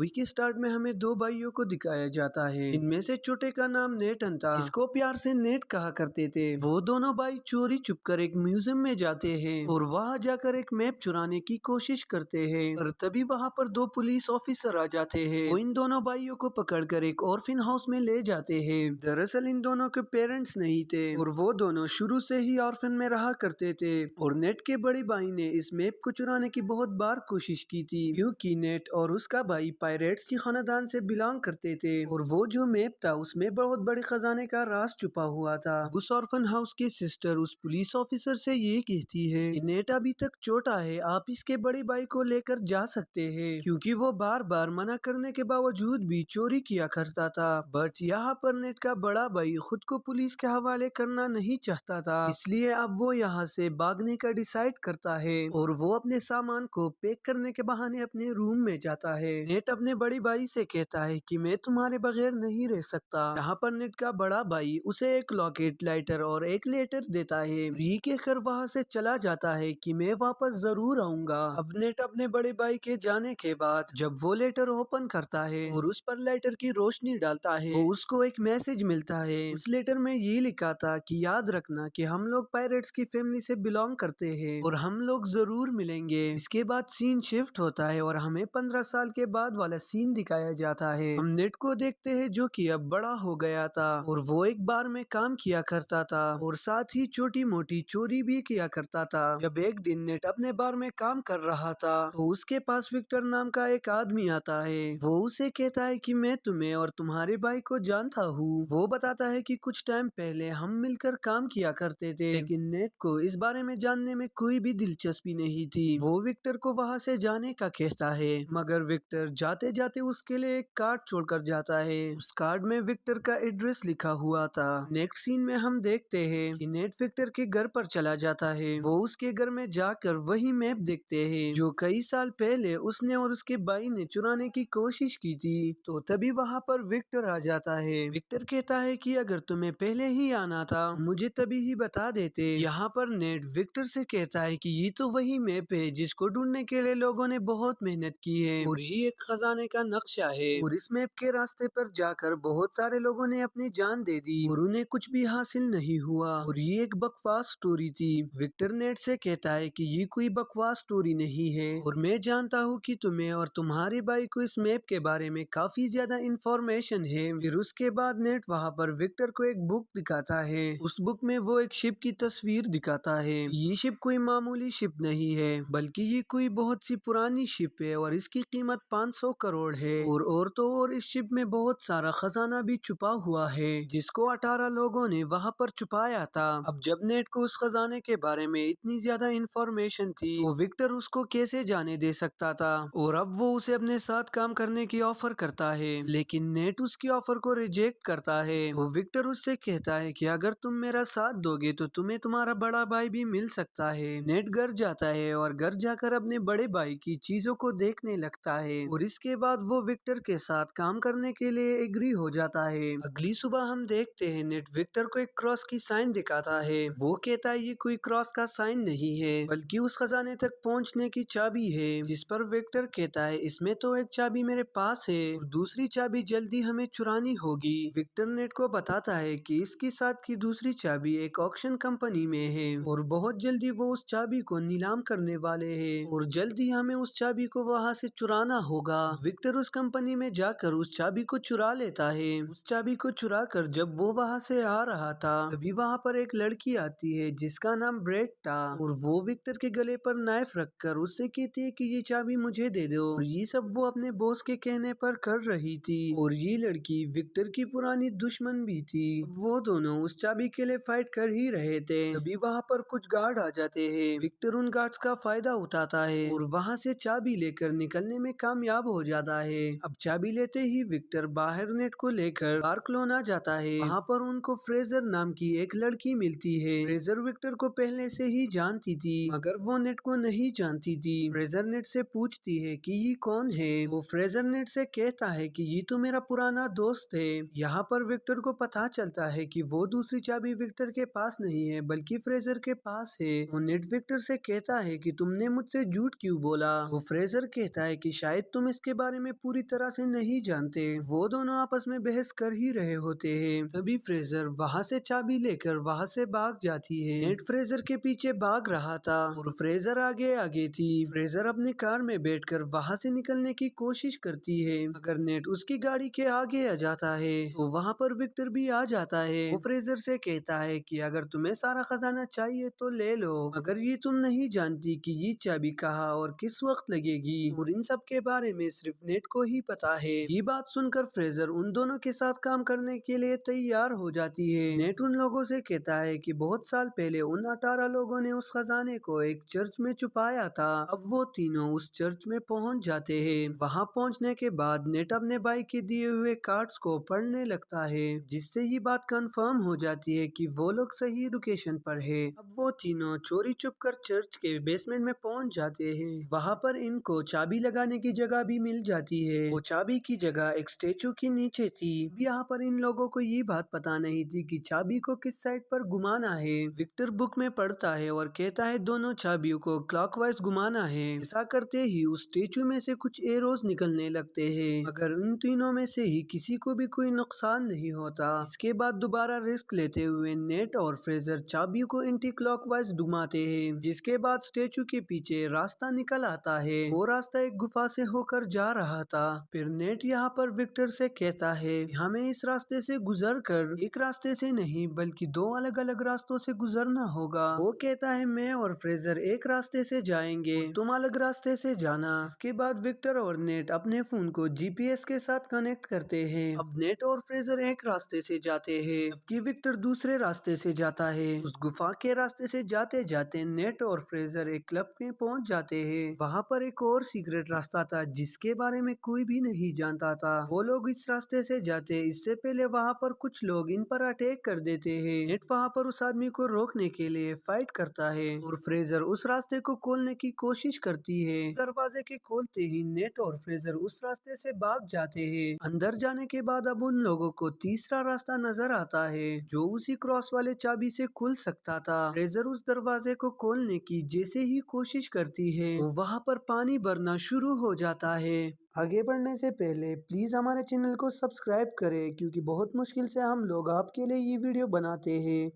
Movie के start में हमें दो भाइयों को दिखाया जाता है। इनमें से छोटे का नाम नेटन था, जिसको प्यार से नेट कहा करते थे। वो दोनों भाई चोरी छुपकर एक म्यूजियम में जाते हैं और वहां जाकर एक मैप चुराने की कोशिश करते हैं। और तभी वहां पर दो पुलिस ऑफिसर आ जाते हैं। वो इन दोनों भाइयों को पकड़कर एक ऑर्फिन हाउस में ले जाते हैं। दरअसल इन दोनों के पेरेंट्स नहीं थे और वो दोनों शुरू से ही ऑर्फिन में रहा करते थे। और नेट के बड़े भाई ने इस मैप को चुराने की बहुत बार कोशिश की थी, क्योंकि नेट और उसका भाई पायरेट्स की खानदान से बिलोंग करते थे। और वो जो मैप था उसमें बहुत बड़े खजाने का राज छुपा हुआ था। उस ऑर्फन हाउस की सिस्टर उस पुलिस ऑफिसर से ये कहती है कि नेट अभी तक छोटा है, आप इसके बड़े भाई को लेकर जा सकते हैं, क्योंकि वो बार बार मना करने के बावजूद भी चोरी किया करता था। बट यहाँ पर नेट का बड़ा भाई खुद को पुलिस के हवाले करना नहीं चाहता था, इसलिए अब वो यहाँ से भागने का डिसाइड करता है और वो अपने सामान को पैक करने के बहाने अपने रूम में जाता है। नेट अपने बड़े भाई से कहता है कि मैं तुम्हारे बगैर नहीं रह सकता। यहाँ पर नेट का बड़ा भाई उसे एक लॉकेट, लाइटर और एक लेटर देता है। ये कहकर वहाँ से चला जाता है कि मैं वापस जरूर आऊंगा। अब नेट अपने बड़े भाई के जाने के बाद जब वो लेटर ओपन करता है और उस पर लाइटर की रोशनी डालता है, वो उसको एक मैसेज मिलता है। उस लेटर में ये लिखा था कि याद रखना कि हम लोग पायरेट्स की फैमिली से बिलोंग करते हैं और हम लोग जरूर मिलेंगे। इसके बाद सीन शिफ्ट होता है और हमें 15 साल के बाद वाला सीन दिखाया जाता है। हम नेट को देखते हैं जो कि अब बड़ा हो गया था और वो एक बार में काम किया करता था और साथ ही छोटी मोटी चोरी भी किया करता था। जब एक दिन नेट अपने बार में काम कर रहा था तो उसके पास विक्टर नाम का एक आदमी आता है। वो उसे कहता है कि मैं तुम्हें और तुम्हारे भाई को जानता हूँ। वो बताता है कि कुछ टाइम पहले हम मिलकर काम किया करते थे, लेकिन नेट को इस बारे में जानने में कोई भी दिलचस्पी नहीं थी। वो विक्टर को वहाँ से जाने का कहता है, मगर विक्टर जाते जाते उसके लिए एक कार्ड छोड़कर जाता है। उस कार्ड में विक्टर का एड्रेस लिखा हुआ था। नेक्स्ट सीन में हम देखते हैं कि नेट विक्टर के घर पर चला जाता है। वो उसके घर में जाकर वही मैप देखते हैं जो कई साल पहले उसने और उसके भाई ने चुराने की कोशिश की थी। तो तभी वहाँ पर विक्टर आ जाता है। विक्टर कहता है कि अगर तुम्हें पहले ही आना था मुझे तभी ही बता देते। यहाँ पर नेट विक्टर से कहता है कि ये तो वही मैप है जिसको ढूंढने के लिए लोगों ने बहुत मेहनत की है और ये एक खजाने का नक्शा है और इस मैप के रास्ते पर जाकर बहुत सारे लोगों ने अपनी जान दे दी और उन्हें कुछ भी हासिल नहीं हुआ और ये एक बकवास स्टोरी थी। विक्टर नेट से कहता है कि ये कोई बकवास स्टोरी नहीं है और मैं जानता हूँ कि तुम्हें और तुम्हारे भाई को इस मैप के बारे में काफी ज्यादा इंफॉर्मेशन है। फिर उसके बाद नेट वहाँ पर विक्टर को एक बुक दिखाता है। उस बुक में वो एक शिप की तस्वीर दिखाता है। ये शिप कोई मामूली शिप नहीं है, बल्कि ये कोई बहुत सी पुरानी शिप है और इसकी कीमत 500 करोड़ है। और तो और इस शिप में बहुत सारा खजाना भी छुपा हुआ है जिसको 18 लोगों ने वहाँ पर छुपाया था। अब जब नेट को उस खजाने के बारे में इतनी ज्यादा इंफॉर्मेशन थी तो विक्टर उसको कैसे जाने दे सकता था और अब वो उसे अपने साथ काम करने की ऑफर करता है, लेकिन नेट उसकी ऑफर को रिजेक्ट करता है। वो विक्टर उससे कहता है कि अगर तुम मेरा साथ दोगे तो तुम्हें तुम्हारा बड़ा भाई भी मिल सकता है। नेट घर जाता है और घर जाकर अपने बड़े भाई की चीजों को देखने लगता है और इसके बाद वो विक्टर के साथ काम करने के लिए एग्री हो जाता है। अगली सुबह हम देखते हैं नेट विक्टर को एक क्रॉस की साइन दिखाता है। वो कहता है ये कोई क्रॉस का साइन नहीं है बल्कि उस खजाने तक पहुंचने की चाबी है, जिस पर विक्टर कहता है इसमें तो एक चाबी मेरे पास है और दूसरी चाबी जल्दी हमें चुरानी होगी। विक्टर नेट को बताता है कि इसके साथ की दूसरी चाबी एक ऑक्शन कंपनी में है और बहुत जल्दी वो उस चाबी को नीलाम करने वाले हैं और जल्दी हमें उस चाबी को वहाँ से चुराना होगा। विक्टर उस कंपनी में जाकर उस चाबी को चुरा लेता है। उस चाबी को चुरा कर जब वो वहाँ से आ रहा था तभी वहाँ पर एक लड़की आती है जिसका नाम ब्रेड था और वो विक्टर के गले पर नाइफ रखकर उससे कहती है कि ये चाबी मुझे दे दो। और ये सब वो अपने बॉस के कहने पर कर रही थी और ये लड़की विक्टर की पुरानी दुश्मन भी थी। वो दोनों उस चाबी के लिए फाइट कर ही रहे थे तभी वहाँ पर कुछ गार्ड आ जाते हैं। विक्टर उन गार्ड्स का फायदा उठाता है और वहाँ से चाबी लेकर निकलने में कामयाब हो जाता है। अब चाबी लेते ही विक्टर बाहर नेट को लेकर बार्कलोन आ जाता है। वहाँ पर उनको फ्रेजर नाम की एक लड़की मिलती है। फ्रेजर विक्टर को पहले से ही जानती थी मगर वो नेट को नहीं जानती थी। फ्रेजर नेट से पूछती है कि ये कौन है। वो फ्रेजर नेट से कहता है कि ये तो मेरा पुराना दोस्त है। यहाँ पर विक्टर को पता चलता है कि वो दूसरी चाबी विक्टर के पास नहीं है बल्कि फ्रेजर के पास है। वो नेट विक्टर से कहता है कि तुमने मुझसे झूठ क्यों बोला। वो फ्रेजर कहता है कि शायद तुम इसके के बारे में पूरी तरह से नहीं जानते। वो दोनों आपस में बहस कर ही रहे होते हैं। तभी फ्रेजर वहाँ से चाबी लेकर वहाँ से भाग जाती है। नेट फ्रेजर के पीछे भाग रहा था और फ्रेजर आगे आगे थी। फ्रेजर अपने कार में बैठकर वहाँ से निकलने की कोशिश करती है, अगर नेट उसकी गाड़ी के आगे आ जाता है तो वहाँ पर विक्टर भी आ जाता है। वो फ्रेजर से कहता है कि अगर तुम्हें सारा खजाना चाहिए तो ले लो, मगर ये तुम नहीं जानती कि ये चाबी कहाँ और किस वक्त लगेगी, और इन सब के बारे में सिर्फ नेट को ही पता है। ये बात सुनकर फ्रेजर उन दोनों के साथ काम करने के लिए तैयार हो जाती है। नेट उन लोगों से कहता है कि बहुत साल पहले उन 18 लोगों ने उस खजाने को एक चर्च में छुपाया था। अब वो तीनों उस चर्च में पहुंच जाते हैं। वहां पहुंचने के बाद नेट अपने भाई के दिए हुए कार्ड्स को पढ़ने लगता है, जिससे ये बात कंफर्म हो जाती है कि वो लोग सही लोकेशन पर है। अब वो तीनों चोरी छुप कर चर्च के बेसमेंट में पहुंच जाते हैं। वहां पर इनको चाबी लगाने की जगह भी मिल जाती है। वो चाबी की जगह एक स्टेचू के नीचे थी। यहाँ पर इन लोगों को ये बात पता नहीं थी कि चाबी को किस साइड पर घुमाना है। विक्टर बुक में पढ़ता है और कहता है दोनों चाबियों को क्लॉकवाइज घुमाना है। ऐसा करते ही उस स्टेचू में से कुछ एरोज निकलने लगते हैं, मगर उन तीनों में से ही किसी को भी कोई नुकसान नहीं होता। इसके बाद दोबारा रिस्क लेते हुए नेट और फ्रेजर चाबियों को एंटी क्लॉकवाइज घुमाते हैं, जिसके बाद स्टेचू के पीछे रास्ता निकल आता है। वो रास्ता एक गुफा से होकर जा रहा था। फिर नेट यहाँ पर विक्टर से कहता है हमें इस रास्ते से गुजर कर एक रास्ते से नहीं बल्कि दो अलग अलग रास्तों से गुजरना होगा। वो कहता है मैं और फ्रेजर एक रास्ते से जाएंगे, तुम अलग रास्ते से जाना। इसके बाद विक्टर और नेट अपने फोन को जीपीएस के साथ कनेक्ट करते हैं। अब नेट और फ्रेजर एक रास्ते से जाते हैं, जबकि विक्टर दूसरे रास्ते से जाता है। उस गुफा के रास्ते से जाते जाते नेट और फ्रेजर एक क्लब में पहुंच जाते हैं। वहाँ पर एक और सीक्रेट रास्ता था जिसके बारे में कोई भी नहीं जानता था। वो लोग इस रास्ते से जाते इससे पहले वहाँ पर कुछ लोग इन पर अटैक कर देते हैं। नेट वहाँ पर उस आदमी को रोकने के लिए फाइट करता है और फ्रेजर उस रास्ते को खोलने की कोशिश करती है। दरवाजे के खोलते ही नेट और फ्रेजर उस रास्ते से भाग जाते हैं। अंदर जाने के बाद अब उन लोगों को तीसरा रास्ता नजर आता है जो उसी क्रॉस वाले चाबी से खुल सकता था। फ्रेजर उस दरवाजे को खोलने की जैसे ही कोशिश करती है तो वहाँ पर पानी भरना शुरू हो जाता है। आगे बढ़ने से पहले प्लीज हमारे चैनल को सब्सक्राइब करें, क्योंकि बहुत मुश्किल से हम लोग आपके लिए ये वीडियो बनाते हैं।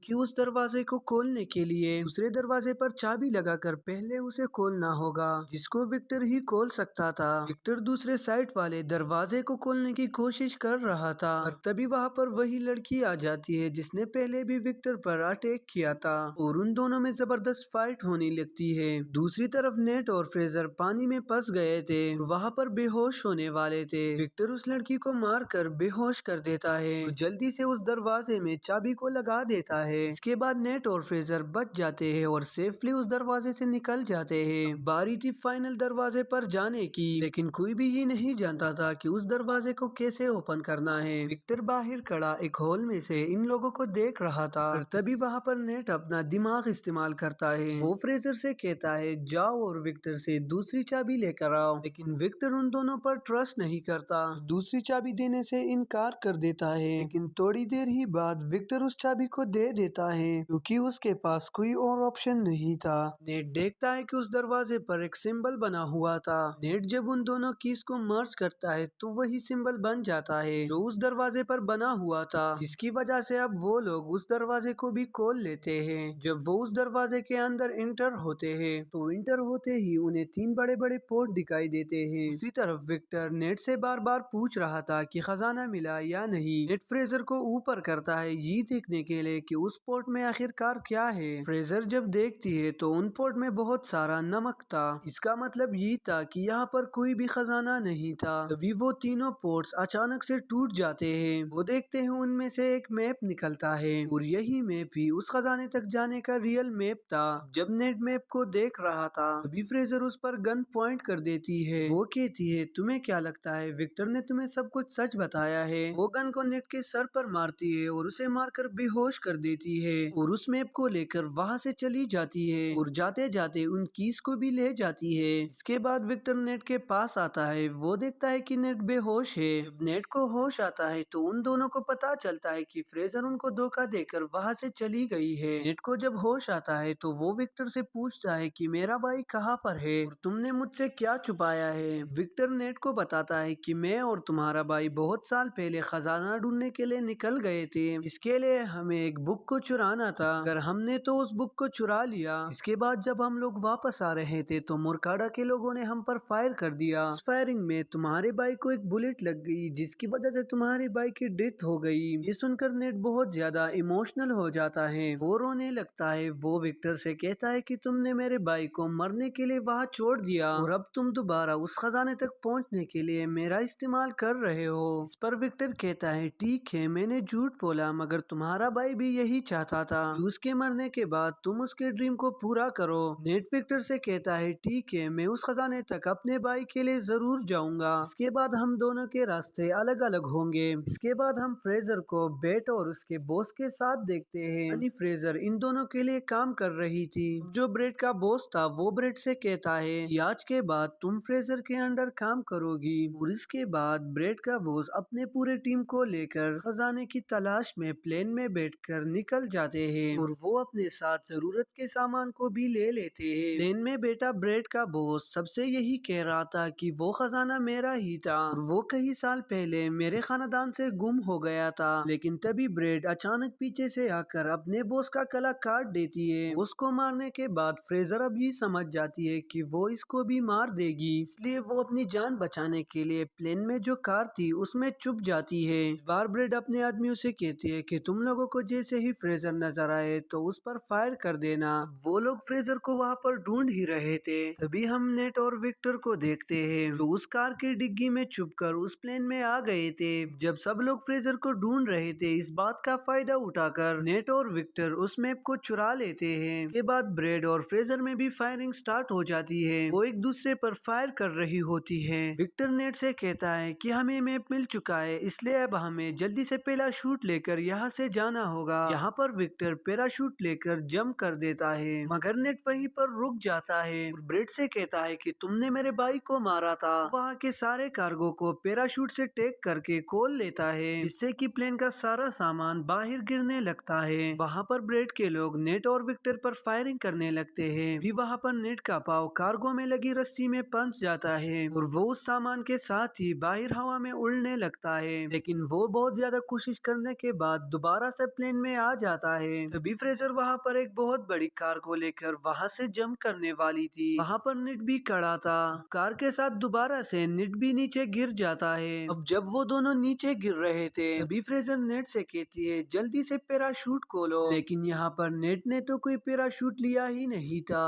कि उस दरवाजे को खोलने के लिए दूसरे दरवाजे पर चाबी लगाकर पहले उसे खोलना होगा, जिसको विक्टर ही खोल सकता था। विक्टर दूसरे साइड वाले दरवाजे को खोलने की कोशिश कर रहा था और तभी वहाँ पर वही लड़की आ जाती है जिसने पहले भी विक्टर पर अटैक किया था और उन दोनों में जबरदस्त फाइट होने लगती है। दूसरी तरफ नेट और फ्रेजर पानी में फंस गए थे, वहाँ पर बेहोश होने वाले थे। विक्टर उस लड़की को मारकर बेहोश कर देता है और जल्दी से उस दरवाजे में चाबी को लगा देता है। इसके बाद नेट और फ्रेजर बच जाते हैं और सेफली उस दरवाजे से निकल जाते हैं। बारी थी फाइनल दरवाजे पर जाने की, लेकिन कोई भी ये नहीं जानता था कि उस दरवाजे को कैसे ओपन करना है। विक्टर बाहर खड़ा एक हॉल में से इन लोगों को देख रहा था और तभी वहाँ पर नेट अपना दिमाग इस्तेमाल करता है। वो फ्रेजर से कहता है जाओ और विक्टर से दूसरी चाबी लेकर आओ, लेकिन विक्टर उन दोनों पर ट्रस्ट नहीं करता, दूसरी चाबी देने से इनकार कर देता है। लेकिन थोड़ी देर ही बाद विक्टर उस चाबी को दे देता है क्योंकि उसके पास कोई और ऑप्शन नहीं था। नेट देखता है कि उस दरवाजे पर एक सिंबल बना हुआ था। नेट जब उन दोनों कीज को मर्ज करता है तो वही सिंबल बन जाता है जो उस दरवाजे पर बना हुआ था, जिसकी वजह से अब वो लोग उस दरवाजे को भी खोल लेते हैं। जब वो उस दरवाजे के अंदर एंटर होते हैं तो एंटर होते ही उन्हें 3 बड़े बड़े पोर्ट दिखाई देते हैं। दूसरी तरफ विक्टर नेट से बार बार पूछ रहा था कि खजाना मिला या नहीं। नेट फ्रेजर को ऊपर करता है ये देखने के लिए कि उस पोर्ट में आखिरकार क्या है। फ्रेजर जब देखती है तो उन पोर्ट में बहुत सारा नमक था। इसका मतलब ये था कि यहाँ पर कोई भी खजाना नहीं था। तभी वो तीनों पोर्ट्स अचानक से टूट जाते हैं। वो देखते हैं उनमें से एक मैप निकलता है और यही मैप ही उस खजाने तक जाने का रियल मैप था। जब नेट मैप को देख रहा था तभी फ्रेजर उस पर गन पॉइंट कर देती है। वो कहती है तुम्हें क्या लगता है विक्टर ने तुम्हें सब कुछ सच बताया है। वो गन को नेट के सर पर मारती है और उसे मारकर बेहोश कर देती होती है और उस मैप को लेकर वहाँ से चली जाती है और जाते जाते उन कीज को भी ले जाती है। इसके बाद विक्टर नेट के पास आता है। वो देखता है कि नेट बेहोश है। जब नेट को होश आता है तो उन दोनों को पता चलता है कि फ्रेजर उनको धोखा देकर वहाँ से चली गई है। नेट को जब होश आता है तो वो विक्टर से पूछता है कि मेरा भाई कहाँ पर है और तुमने मुझसे क्या छुपाया है। विक्टर नेट को बताता है कि मैं और तुम्हारा भाई बहुत साल पहले खजाना ढूंढने के लिए निकल गए थे। इसके लिए हमें एक बुक को चुराना था, अगर हमने तो उस बुक को चुरा लिया। इसके बाद जब हम लोग वापस आ रहे थे तो मुरकाडा के लोगों ने हम पर फायर कर दिया। उस फायरिंग में तुम्हारे भाई को एक बुलेट लग गई जिसकी वजह से तुम्हारे भाई की डेथ हो गई। ये सुनकर नेट बहुत ज्यादा इमोशनल हो जाता है, वो रोने लगता है। वो विक्टर से कहता है कि तुमने मेरे भाई को मरने के लिए वहाँ छोड़ दिया और अब तुम दोबारा उस खजाने तक पहुँचने के लिए मेरा इस्तेमाल कर रहे हो। इस पर विक्टर कहता है ठीक है, मैंने झूठ बोला, मगर तुम्हारा भाई भी यही चाहता था कि उसके मरने के बाद तुम उसके ड्रीम को पूरा करो। नेट विक्टर से कहता है ठीक है, मैं उस खजाने तक अपने भाई के लिए जरूर जाऊंगा। इसके बाद हम दोनों के रास्ते अलग अलग होंगे। इसके बाद हम फ्रेजर को बेट और उसके बॉस के साथ देखते हैं। यानी फ्रेजर इन दोनों के लिए काम कर रही थी। जो ब्रेड का बॉस था वो ब्रेड से कहता है कि आज के बाद तुम फ्रेजर के अंडर काम करोगी। और इसके बाद ब्रेड का बॉस अपने पूरे टीम को लेकर खजाने की तलाश में प्लेन में बैठकर निकल जाते हैं और वो अपने साथ जरूरत के सामान को भी ले लेते हैं। प्लेन में बैठा ब्रेड का बॉस सबसे यही कह रहा था कि वो खजाना मेरा ही था और वो कई साल पहले मेरे खानदान से गुम हो गया था। लेकिन तभी ब्रेड अचानक पीछे से आकर अपने बॉस का गला काट देती है। उसको मारने के बाद फ्रेजर अब ये समझ जाती है कि वो इसको भी मार देगी, इसलिए वो अपनी जान बचाने के लिए प्लेन में जो कार थी उसमें छुप जाती है। इस बार ब्रेड अपने आदमियों से कहती है कि तुम लोगों को जैसे ही फ्रेजर नजर आए तो उस पर फायर कर देना। वो लोग फ्रेजर को वहाँ पर ढूंढ ही रहे थे, तभी हम नेट और विक्टर को देखते हैं जो उस कार की डिग्गी में छुपकर उस प्लेन में आ गए थे। जब सब लोग फ्रेजर को ढूंढ रहे थे, इस बात का फायदा उठाकर नेट और विक्टर उस मैप को चुरा लेते हैं। इसके बाद ब्रेड और फ्रेजर में भी फायरिंग स्टार्ट हो जाती है। वो एक दूसरे पर फायर कर रही होती है। विक्टर नेट से कहता है कि हमें मैप मिल चुका है, इसलिए अब हमें जल्दी से पैराशूट लेकर यहाँ से जाना होगा। यहाँ पर विक्टर पैराशूट लेकर जंप कर देता है, मगर नेट वहीं पर रुक जाता है और ब्रेड से कहता है कि तुमने मेरे भाई को मारा था। वहाँ के सारे कार्गो को पैराशूट से टेक करके खोल लेता है, जिससे कि प्लेन का सारा सामान बाहर गिरने लगता है। वहाँ पर ब्रेड के लोग नेट और विक्टर पर फायरिंग करने लगते हैं। भी वहाँ पर नेट का पाव कार्गो में लगी रस्सी में फंस जाता है और वो उस सामान के साथ ही बाहर हवा में उड़ने लगता है। लेकिन वो बहुत ज्यादा कोशिश करने के बाद दोबारा से प्लेन में आ जाता है। तभी फ्रेजर वहाँ पर एक बहुत बड़ी कार को लेकर वहाँ से जंप करने वाली थी। वहाँ पर नेट भी खड़ा था। कार के साथ दोबारा से नेट भी नीचे गिर जाता है। अब जब वो दोनों नीचे गिर रहे थे तभी फ्रेजर नेट से कहती है जल्दी से पैराशूट खोलो, लेकिन यहाँ पर नेट ने तो कोई पैराशूट लिया ही नहीं था।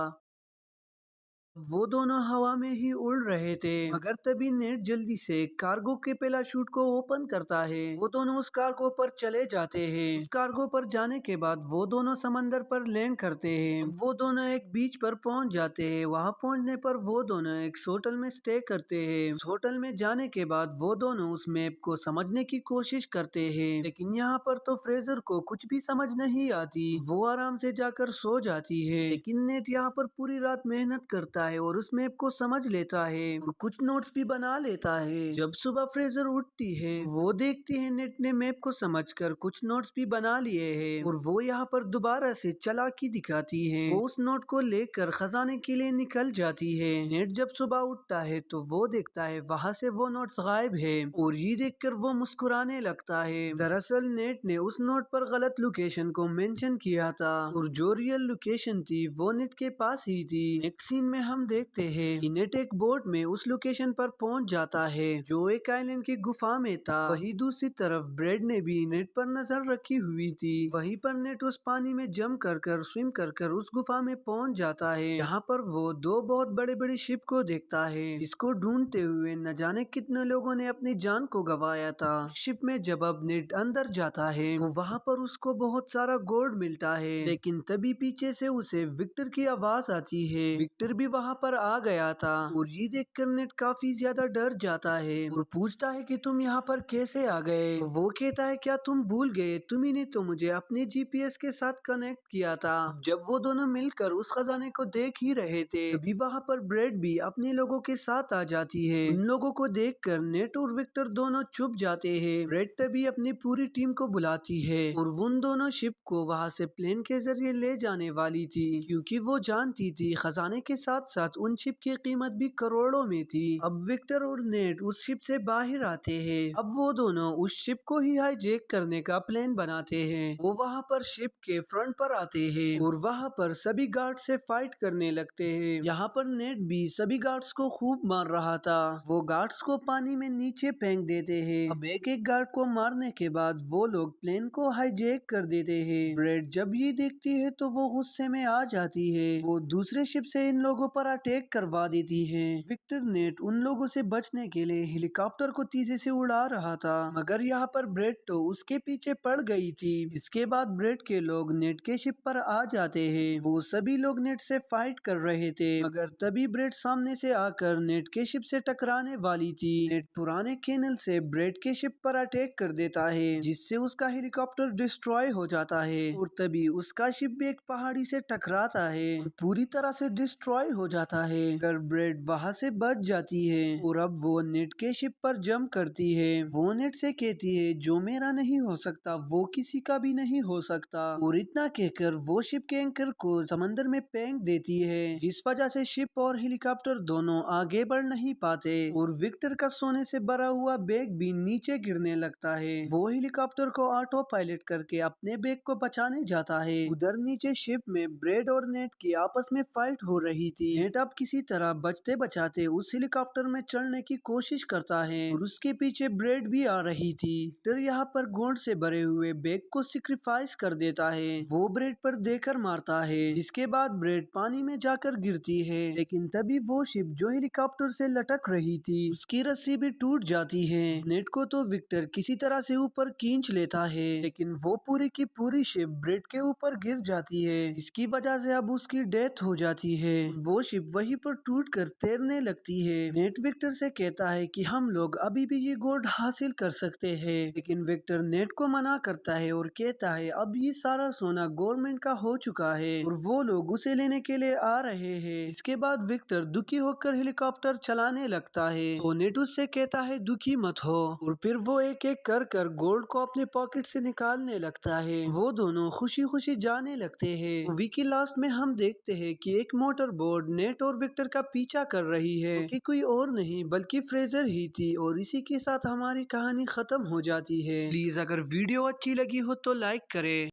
वो दोनों हवा में ही उड़ रहे थे, मगर तभी नेट जल्दी से कार्गो के पैराशूट को ओपन करता है। वो दोनों उस कार्गो पर चले जाते हैं। उस कार्गो पर जाने के बाद वो दोनों समंदर पर लैंड करते हैं। वो दोनों एक बीच पर पहुंच जाते हैं। वहां पहुंचने पर वो दोनों एक होटल में स्टे करते हैं। उस होटल में जाने के बाद वो दोनों उस मैप को समझने की कोशिश करते हैं, लेकिन यहाँ पर तो फ्रेजर को कुछ भी समझ नहीं आती। वो आराम से जाकर सो जाती है, लेकिन नेट यहाँ पर पूरी रात मेहनत करता है और उस मैप को समझ लेता है और कुछ नोट्स भी बना लेता है। जब सुबह फ्रेजर उठती है, वो देखती है नेट ने मैप को समझकर कुछ नोट्स भी बना लिए हैं और वो यहाँ पर दोबारा से चालाकी दिखाती है। वो उस नोट को लेकर खजाने के लिए निकल जाती है। नेट जब सुबह उठता है तो वो देखता है वहाँ से वो नोट्स गायब है और ये देखकर वो मुस्कुराने लगता है। दरअसल नेट ने उस नोट पर गलत लोकेशन को मेंशन किया था और जो रियल लोकेशन थी वो नेट के पास ही थी। नेक्स्ट सीन में हम देखते हैं कि नेट एक बोट में उस लोकेशन पर पहुंच जाता है जो एक आइलैंड की गुफा में था। वही दूसरी तरफ ब्रेड ने भी नेट पर नजर रखी हुई थी। वहीं पर नेट उस पानी में जंप कर स्विम कर उस गुफा में पहुंच जाता है, जहाँ पर वो दो बहुत बड़े बड़े शिप को देखता है जिसको ढूंढते हुए न जाने कितने लोगों ने अपनी जान को गंवाया था। शिप में जब अब नेट अंदर जाता है वो वहाँ पर उसको बहुत सारा गोल्ड मिलता है, लेकिन तभी पीछे से उसे विक्टर की आवाज आती है। विक्टर भी वहाँ पर आ गया था और ये देखकर नेट काफी ज्यादा डर जाता है और पूछता है कि तुम यहाँ पर कैसे आ गए। वो कहता है क्या तुम भूल गए, तुम्ही ने तो मुझे अपने जीपीएस के साथ कनेक्ट किया था। जब वो दोनों मिलकर उस खजाने को देख ही रहे थे तभी वहाँ पर ब्रेड भी अपने लोगों के साथ आ जाती है। उन लोगों को देखकर नेट और विक्टर दोनों चुप जाते हैं। ब्रेड तभी अपनी पूरी टीम को बुलाती है और उन दोनों शिप को वहाँ से प्लेन के जरिए ले जाने वाली थी, क्योंकि वो जानती थी खजाने के साथ साथ उन शिप की कीमत भी करोड़ों में थी। अब विक्टर और नेट उस शिप से बाहर आते हैं। अब वो दोनों उस शिप को ही हाईजैक करने का प्लान बनाते हैं। वो वहाँ पर शिप के फ्रंट पर आते हैं और वहाँ पर सभी गार्ड से फाइट करने लगते हैं। यहाँ पर नेट भी सभी गार्ड्स को खूब मार रहा था। वो गार्ड्स को पानी में नीचे फेंक देते हैं। अब एक एक गार्ड को मारने के बाद वो लोग प्लेन को हाईजैक कर देते हैं। ब्रेड जब ये देखती है तो वो गुस्से में आ जाती है। वो दूसरे शिप से इन लोगों पर अटैक करवा देती है। विक्टर नेट उन लोगों से बचने के लिए हेलीकॉप्टर को तेजी से उड़ा रहा था, मगर यहाँ पर ब्रेड तो उसके पीछे पड़ गई थी। इसके बाद ब्रेड के लोग नेट के शिप पर आ जाते हैं। वो सभी लोग नेट से फाइट कर रहे थे, मगर तभी ब्रेड सामने से आकर नेट के शिप से टकराने वाली थी। नेट पुराने कैनल से ब्रेड के शिप पर अटैक कर देता है, जिससे उसका हेलीकॉप्टर डिस्ट्रॉय हो जाता है और तभी उसका शिप भी एक पहाड़ी से टकराता है और पूरी तरह से डिस्ट्रॉय हो जाता है। अगर ब्रेड वहाँ से बच जाती है और अब वो नेट के शिप पर जंप करती है। वो नेट से कहती है जो मेरा नहीं हो सकता वो किसी का भी नहीं हो सकता, और इतना कहकर वो शिप के एंकर को समंदर में फेंक देती है, जिस वजह से शिप और हेलीकॉप्टर दोनों आगे बढ़ नहीं पाते और विक्टर का सोने से भरा हुआ बैग भी नीचे गिरने लगता है। वो हेलीकॉप्टर को ऑटो पायलट करके अपने बैग को बचाने जाता है। उधर नीचे शिप में ब्रेड और नेट की आपस में फाइट हो रही थी। नेट अब किसी तरह बचते बचाते उस हेलीकॉप्टर में चढ़ने की कोशिश करता है और उसके पीछे ब्रेड भी आ रही थी। फिर यहाँ पर गोल्ड से भरे हुए बैग को सिक्रिफाइस कर देता है। वो ब्रेड पर देकर मारता है, जिसके बाद ब्रेड पानी में जाकर गिरती है। लेकिन तभी वो शिप जो हेलीकॉप्टर से लटक रही थी उसकी रस्सी भी टूट जाती है। नेट को तो विक्टर किसी तरह से ऊपर खींच लेता है, लेकिन वो पूरी की पूरी शिप ब्रेड के ऊपर गिर जाती है, जिसकी वजह से अब उसकी डेथ हो जाती है। वो शिप वहीं पर टूट कर तैरने लगती है। नेट विक्टर से कहता है कि हम लोग अभी भी ये गोल्ड हासिल कर सकते हैं, लेकिन विक्टर नेट को मना करता है और कहता है अब ये सारा सोना गवर्नमेंट का हो चुका है और वो लोग उसे लेने के लिए आ रहे हैं। इसके बाद विक्टर दुखी होकर हेलीकॉप्टर चलाने लगता है, तो नेट उससे कहता है दुखी मत हो, और फिर वो एक एक कर गोल्ड को अपने पॉकेट से निकालने लगता है। वो दोनों खुशी खुशी जाने लगते हैं। मूवी की लास्ट में हम देखते हैं कि एक मोटर बोट नेट और विक्टर का पीछा कर रही है, कि कोई और नहीं बल्कि फ्रेजर ही थी, और इसी के साथ हमारी कहानी खत्म हो जाती है। प्लीज अगर वीडियो अच्छी लगी हो तो लाइक करें।